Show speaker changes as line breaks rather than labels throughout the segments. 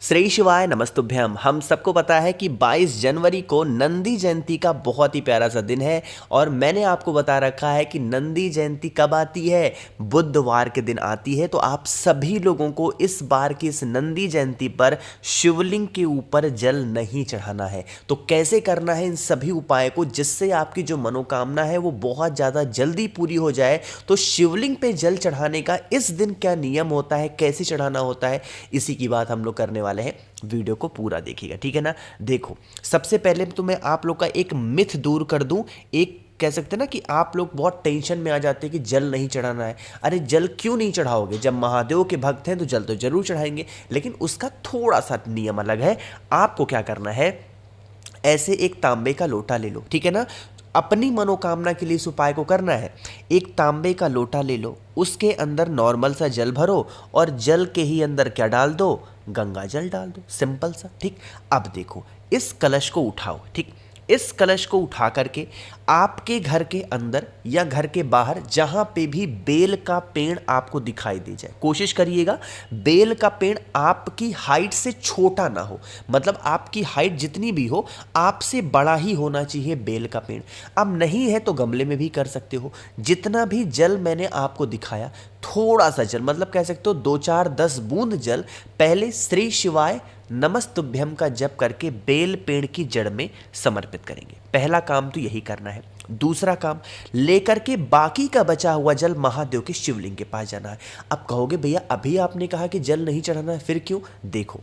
श्री शिवाय नमस्तुभ्यम। हम सबको पता है कि 22 जनवरी को नंदी जयंती का बहुत ही प्यारा सा दिन है और मैंने आपको बता रखा है कि नंदी जयंती कब आती है, बुधवार के दिन आती है। तो आप सभी लोगों को इस बार की इस नंदी जयंती पर शिवलिंग के ऊपर जल नहीं चढ़ाना है। तो कैसे करना है इन सभी उपाय को जिससे आपकी जो मनोकामना है वो बहुत ज़्यादा जल्दी पूरी हो जाए। तो शिवलिंग पे जल चढ़ाने का इस दिन क्या नियम होता है, कैसे चढ़ाना होता है, इसी की बात हम लोग करने वाले हैं। वीडियो को पूरा देखिएगा, ठीक है ना। देखो, सबसे पहले तो मैं आप लोग का एक मिथ दूर कर दूं। एक कह सकते हैं ना कि आप लोग बहुत टेंशन में आ जाते हैं कि जल नहीं चढ़ाना है। अरे जल क्यों नहीं चढ़ाओगे? जब महादेव के भक्त हैं तो जल तो जरूर चढ़ाएंगे, लेकिन उसका थोड़ा सा नियम अलग है। आपको क्या करना है, ऐसे एक तांबे का लोटा ले लो, ठीक है ना। अपनी मनोकामना के लिए इस उपाय को करना है। एक तांबे का लोटा ले लो, उसके अंदर नॉर्मल सा जल भरो और जल के ही अंदर क्या डाल दो, गंगा जल डाल दो, सिंपल सा, ठीक। अब देखो, इस कलश को उठाओ, ठीक। इस कलश को उठा करके आपके घर के अंदर या घर के बाहर जहां पे भी बेल का पेड़ आपको दिखाई दे जाए, कोशिश करिएगा बेल का पेड़ आपकी हाइट से छोटा ना हो। मतलब आपकी हाइट जितनी भी हो, आपसे बड़ा ही होना चाहिए बेल का पेड़। अब नहीं है तो गमले में भी कर सकते हो। जितना भी जल मैंने आपको दिखाया, थोड़ा सा जल, मतलब कह सकते हो 2-4-10 बूंद जल, पहले श्री शिवाय नमस्तुभ्यम का जप करके बेल पेड़ की जड़ में समर्पित करेंगे। पहला काम तो यही करना है। दूसरा काम, लेकर के बाकी का बचा हुआ जल महादेव के शिवलिंग के पास जाना है। अब कहोगे भैया अभी आपने कहा कि जल नहीं चढ़ाना है, फिर क्यों? देखो,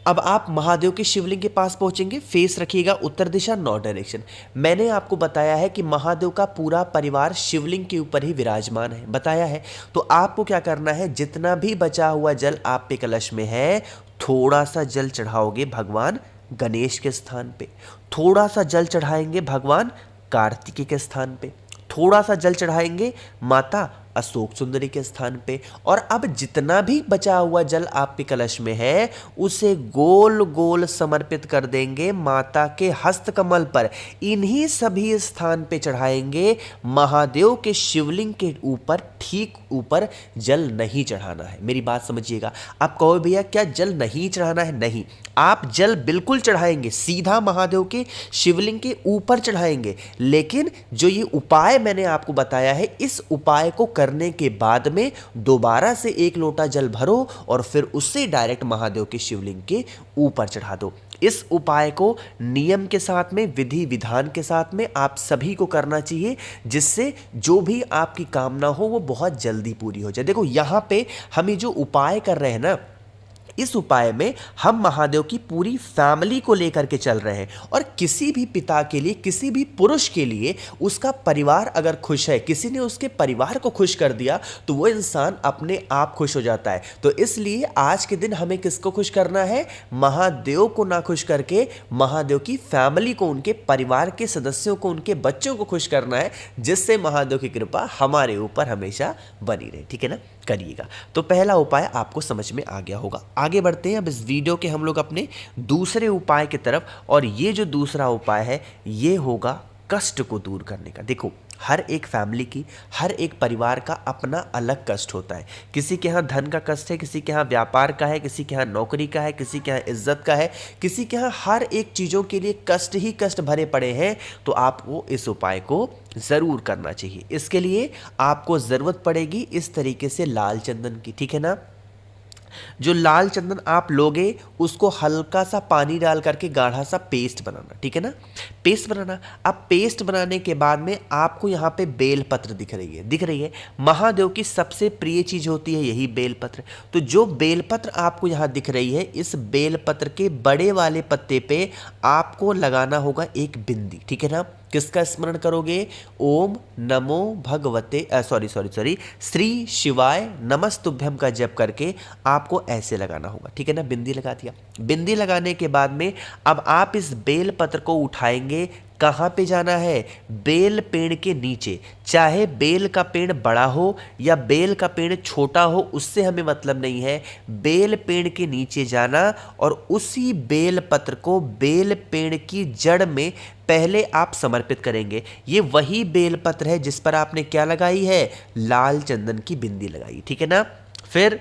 अब आप महादेव के शिवलिंग के पास पहुंचेंगे, फेस रखिएगा उत्तर दिशा, नॉर्थ डायरेक्शन। मैंने आपको बताया है कि महादेव का पूरा परिवार शिवलिंग के ऊपर ही विराजमान है, बताया है। तो आपको क्या करना है, जितना भी बचा हुआ जल आप पे कलश में है, थोड़ा सा जल चढ़ाओगे भगवान गणेश के स्थान पे, थोड़ा सा जल चढ़ाएंगे भगवान कार्तिकेय के स्थान पे, थोड़ा सा जल चढ़ाएंगे माता अशोक सुंदरी के स्थान पे। और अब जितना भी बचा हुआ जल आपके कलश में है, उसे गोल गोल समर्पित कर देंगे माता के हस्त कमल पर। इन्हीं सभी स्थान पे चढ़ाएंगे। महादेव के शिवलिंग के ऊपर, ठीक ऊपर जल नहीं चढ़ाना है। मेरी बात समझिएगा। आप कहो भैया क्या जल नहीं चढ़ाना है? नहीं, आप जल बिल्कुल चढ़ाएंगे, सीधा महादेव के शिवलिंग के ऊपर चढ़ाएंगे। लेकिन जो ये उपाय मैंने आपको बताया है, इस उपाय को करने के बाद में दोबारा से एक लोटा जल भरो और फिर उससे डायरेक्ट महादेव के शिवलिंग के ऊपर चढ़ा दो। इस उपाय को नियम के साथ में, विधि विधान के साथ में आप सभी को करना चाहिए, जिससे जो भी आपकी कामना हो वो बहुत जल्दी पूरी हो जाए। देखो, यहाँ पे हम ये जो उपाय कर रहे हैं ना, इस उपाय में हम महादेव की पूरी फैमिली को लेकर के चल रहे हैं। और किसी भी पिता के लिए, किसी भी पुरुष के लिए, उसका परिवार अगर खुश है, किसी ने उसके परिवार को खुश कर दिया, तो वो इंसान अपने आप खुश हो जाता है। तो इसलिए आज के दिन हमें किसको खुश करना है? महादेव को ना खुश करके महादेव की फैमिली को, उनके परिवार के सदस्यों को, उनके बच्चों को खुश करना है, जिससे महादेव की कृपा हमारे ऊपर हमेशा बनी रहे, ठीक है ना। करिएगा। तो पहला उपाय आपको समझ में आ गया होगा। आगे बढ़ते हैं अब इस वीडियो के हम लोग अपने दूसरे उपाय की तरफ। और ये जो दूसरा उपाय है, ये होगा कष्ट को दूर करने का। देखो, हर एक फैमिली की, हर एक परिवार का अपना अलग कष्ट होता है। किसी के यहाँ धन का कष्ट है, किसी के यहाँ व्यापार का है, किसी के यहाँ नौकरी का है, किसी के यहाँ इज्जत का है, किसी के यहाँ हर एक चीज़ों के लिए कष्ट ही कष्ट भरे पड़े हैं। तो आपको इस उपाय को ज़रूर करना चाहिए। इसके लिए आपको ज़रूरत पड़ेगी इस तरीके से लाल चंदन की, ठीक है ना। जो लाल चंदन आप लोगे, उसको हल्का सा पानी डाल करके गाढ़ा सा पेस्ट बनाना, ठीक है ना। पेस्ट बनाना। अब पेस्ट बनाने के बाद में आपको यहाँ पे बेलपत्र दिख रही है। महादेव की सबसे प्रिय चीज होती है यही बेलपत्र। तो जो बेलपत्र आपको यहाँ दिख रही है, इस बेलपत्र के बड़े वाले पत्ते पे आपको लगाना होगा एक बिंदी, ठीक है ना। किसका स्मरण करोगे? ओम नमो भगवते श्री शिवाय नमस्तुभ्यम का जप करके आपको ऐसे लगाना होगा, ठीक है ना। बिंदी लगा दिया। बिंदी लगाने के बाद में अब आप इस बेल पत्र को उठाएंगे। कहाँ पे जाना है? बेल पेड़ के नीचे। चाहे बेल का पेड़ बड़ा हो या बेल का पेड़ छोटा हो, उससे हमें मतलब नहीं है। बेल पेड़ के नीचे जाना और उसी बेल पत्र को बेल पेड़ की जड़ में पहले आप समर्पित करेंगे। ये वही बेल पत्र है जिस पर आपने क्या लगाई है? लाल चंदन की बिंदी लगाई, ठीक है ना। फिर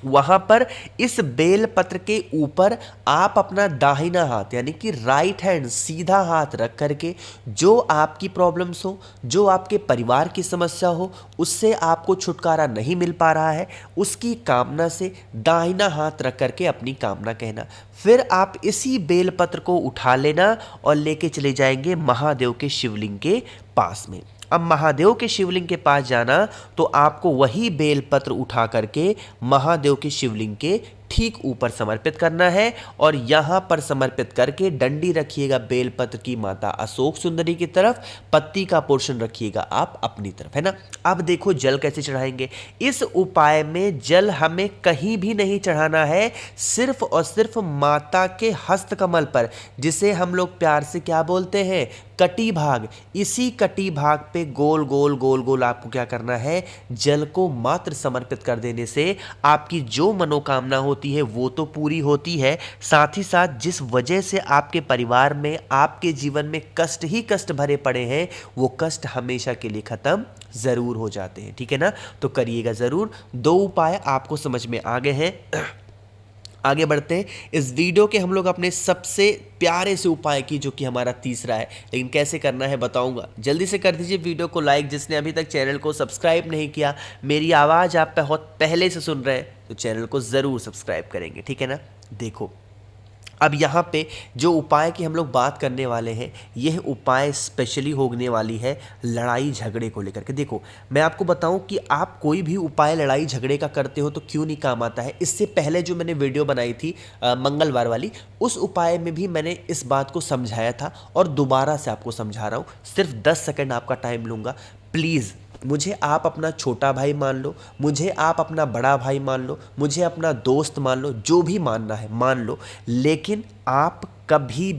वहां पर इस बेल पत्र के ऊपर आप अपना दाहिना हाथ यानी कि राइट हैंड सीधा हाथ रख करके जो आपकी प्रॉब्लम्स हो, जो आपके परिवार की समस्या हो, उससे आपको छुटकारा नहीं मिल पा रहा है, उसकी कामना से दाहिना हाथ रख करके अपनी कामना कहना। फिर आप इसी बेल पत्र को उठा लेना और लेके चले जाएंगे महादेव के शिवलिंग के पास में। अब महादेव के शिवलिंग के पास जाना तो आपको वही बेलपत्र उठा करके महादेव के शिवलिंग के ठीक ऊपर समर्पित करना है और यहां पर समर्पित करके डंडी रखिएगा बेलपत्र की माता अशोक सुंदरी की तरफ, पत्ती का पोर्शन रखिएगा आप अपनी तरफ, है ना। अब देखो जल कैसे चढ़ाएंगे। इस उपाय में जल हमें कहीं भी नहीं चढ़ाना है, सिर्फ और सिर्फ माता के हस्त कमल पर, जिसे हम लोग प्यार से क्या बोलते हैं, कटी भाग। इसी कटी भाग पे गोल गोल गोल गोल आपको क्या करना है, जल को मात्र समर्पित कर देने से आपकी जो मनोकामना होती है वो तो पूरी होती है, साथ ही साथ जिस वजह से आपके परिवार में, आपके जीवन में कष्ट ही कष्ट भरे पड़े हैं, वो कष्ट हमेशा के लिए खत्म जरूर हो जाते हैं। ठीक है ना, तो करिएगा जरूर। 2 उपाय आपको समझ में आ गए हैं। आगे बढ़ते हैं। इस वीडियो के हम लोग अपने सबसे प्यारे से उपाय की, जो कि हमारा तीसरा है, लेकिन कैसे करना है बताऊंगा। जल्दी से कर दीजिए वीडियो को लाइक, जिसने अभी तक चैनल को सब्सक्राइब नहीं किया। मेरी आवाज़ आप बहुत पहले से सुन रहे हैं तो चैनल को ज़रूर सब्सक्राइब करेंगे, ठीक है ना। देखो अब यहाँ पे जो उपाय की हम लोग बात करने वाले हैं, यह उपाय स्पेशली होने वाली है लड़ाई झगड़े को लेकर के। देखो मैं आपको बताऊं कि आप कोई भी उपाय लड़ाई झगड़े का करते हो तो क्यों नहीं काम आता है। इससे पहले जो मैंने वीडियो बनाई थी मंगलवार वाली, उस उपाय में भी मैंने इस बात को समझाया था और दोबारा से आपको समझा रहा हूँ। सिर्फ 10 सेकेंड आपका टाइम लूँगा। प्लीज़ मुझे आप अपना छोटा भाई मान लो, मुझे आप अपना बड़ा भाई मान लो, मुझे अपना दोस्त मान लो, जो भी मानना है मान लो, लेकिन आप कभी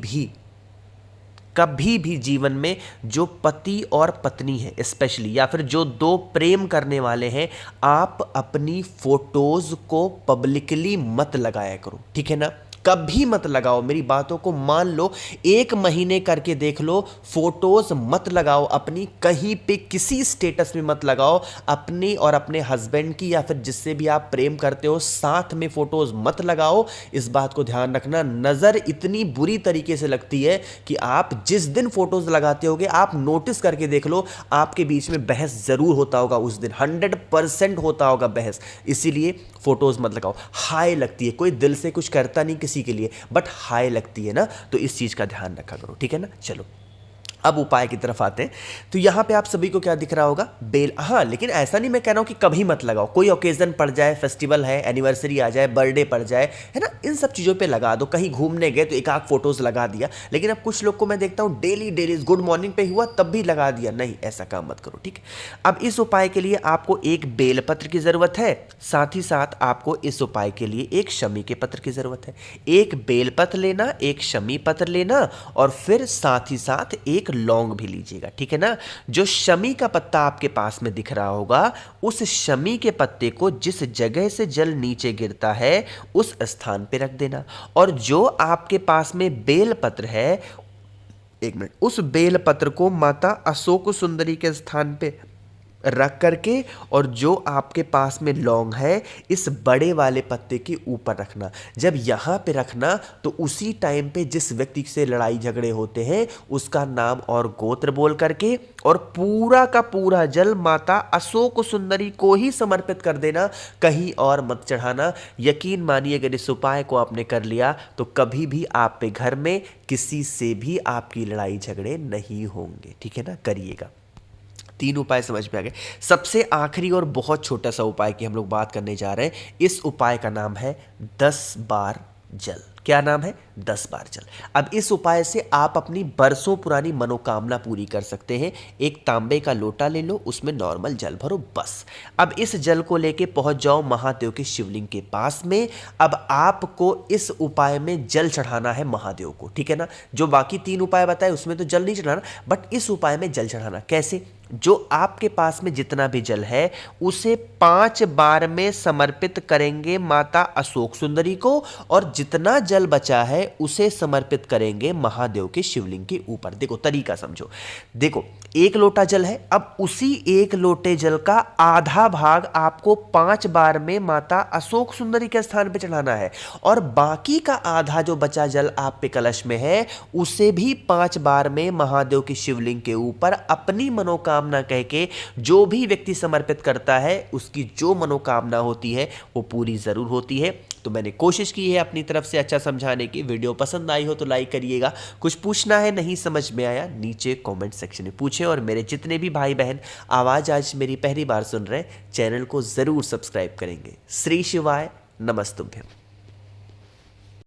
भी जीवन में जो पति और पत्नी है स्पेशली, या फिर जो 2 प्रेम करने वाले हैं, आप अपनी फोटोज को पब्लिकली मत लगाया करो, ठीक है ना। कभी मत लगाओ, मेरी बातों को मान लो, 1 महीने करके देख लो, फोटोज मत लगाओ अपनी, कहीं पे किसी स्टेटस में मत लगाओ अपनी और अपने हस्बैंड की, या फिर जिससे भी आप प्रेम करते हो साथ में फोटोज मत लगाओ। इस बात को ध्यान रखना, नज़र इतनी बुरी तरीके से लगती है कि आप जिस दिन फोटोज लगाते होगे, आप नोटिस करके देख लो, आपके बीच में बहस ज़रूर होता होगा उस दिन, 100% होता होगा बहस। इसीलिए फोटोज मत लगाओ। हाय लगती है, कोई दिल से कुछ करता नहीं किसी के लिए, बट हाय लगती है ना, तो इस चीज का ध्यान रखा करो, ठीक है ना। चलो अब उपाय की तरफ आते हैं। तो यहाँ पे आप सभी को क्या दिख रहा होगा, बेल। हाँ, लेकिन ऐसा नहीं मैं कह रहा हूँ कि कभी मत लगाओ, कोई ओकेजन पड़ जाए, फेस्टिवल है, एनिवर्सरी आ जाए, बर्थडे पड़ जाए, है ना, इन सब चीज़ों पे लगा दो। कहीं घूमने गए तो एक आध फोटोज लगा दिया, लेकिन अब कुछ लोग को मैं देखता हूँ डेली गुड मॉर्निंग पे हुआ तब भी लगा दिया। नहीं, ऐसा काम मत करो, ठीक है। अब इस उपाय के लिए आपको एक बेलपत्र की ज़रूरत है, साथ ही साथ आपको इस उपाय के लिए एक शमी के पत्र की ज़रूरत है। एक बेलपत्र लेना, एक शमी पत्र लेना, और फिर साथ ही साथ एक लौंग भी लीजिएगा, ठीक है ना। जो शमी का पत्ता आपके पास में दिख रहा होगा, उस शमी के पत्ते को जिस जगह से जल नीचे गिरता है उस स्थान पे रख देना, और जो आपके पास में बेल पत्र है, 1 मिनट, उस बेल पत्र को माता अशोक सुंदरी के स्थान पे रख करके, और जो आपके पास में लौंग है इस बड़े वाले पत्ते के ऊपर रखना। जब यहाँ पे रखना तो उसी टाइम पे जिस व्यक्ति से लड़ाई झगड़े होते हैं उसका नाम और गोत्र बोल करके, और पूरा का पूरा जल माता अशोक सुंदरी को ही समर्पित कर देना, कहीं और मत चढ़ाना। यकीन मानिए अगर इस उपाय को आपने कर लिया तो कभी भी आप पे घर में किसी से भी आपकी लड़ाई झगड़े नहीं होंगे, ठीक है ना। करिएगा। 3 उपाय समझ में आ गए। सबसे आखिरी और बहुत छोटा सा उपाय की हम लोग बात करने जा रहे हैं। इस उपाय का नाम है 10 बार जल। क्या नाम है? 10 बार जल। अब इस उपाय से आप अपनी बरसों पुरानी मनोकामना पूरी कर सकते हैं। एक तांबे का लोटा ले लो, उसमें नॉर्मल जल भरो, बस। अब इस जल को लेके पहुंच जाओ महादेव के शिवलिंग के पास में। अब आपको इस उपाय में जल चढ़ाना है महादेव को, ठीक है ना। जो बाकी 3 उपाय बताए उसमें तो जल नहीं चढ़ाना, बट इस उपाय में जल चढ़ाना। कैसे? जो आपके पास में जितना भी जल है उसे 5 बार में समर्पित करेंगे माता अशोक सुंदरी को, और जितना जल बचा है उसे समर्पित करेंगे महादेव के शिवलिंग के ऊपर। देखो तरीका समझो, देखो 1 लोटा जल है, अब उसी 1 लोटे जल का आधा भाग आपको 5 बार में माता अशोक सुंदरी के स्थान पे चढ़ाना है, और बाकी का आधा जो बचा जल आप पे कलश में है उसे भी 5 बार में महादेव के शिवलिंग के ऊपर अपनी मनोकामना कह के, जो भी व्यक्ति समर्पित करता है उसकी जो मनोकामना होती है वो पूरी जरूर होती है। तो मैंने कोशिश की है अपनी तरफ से अच्छा समझाने की। वीडियो पसंद आई हो तो लाइक करिएगा, कुछ पूछना है नहीं समझ में आया नीचे कमेंट सेक्शन में पूछें, और मेरे जितने भी भाई बहन आवाज़ आज मेरी पहली बार सुन रहे हैं चैनल को ज़रूर सब्सक्राइब करेंगे। श्री शिवाय, नमस्तुभ्यम।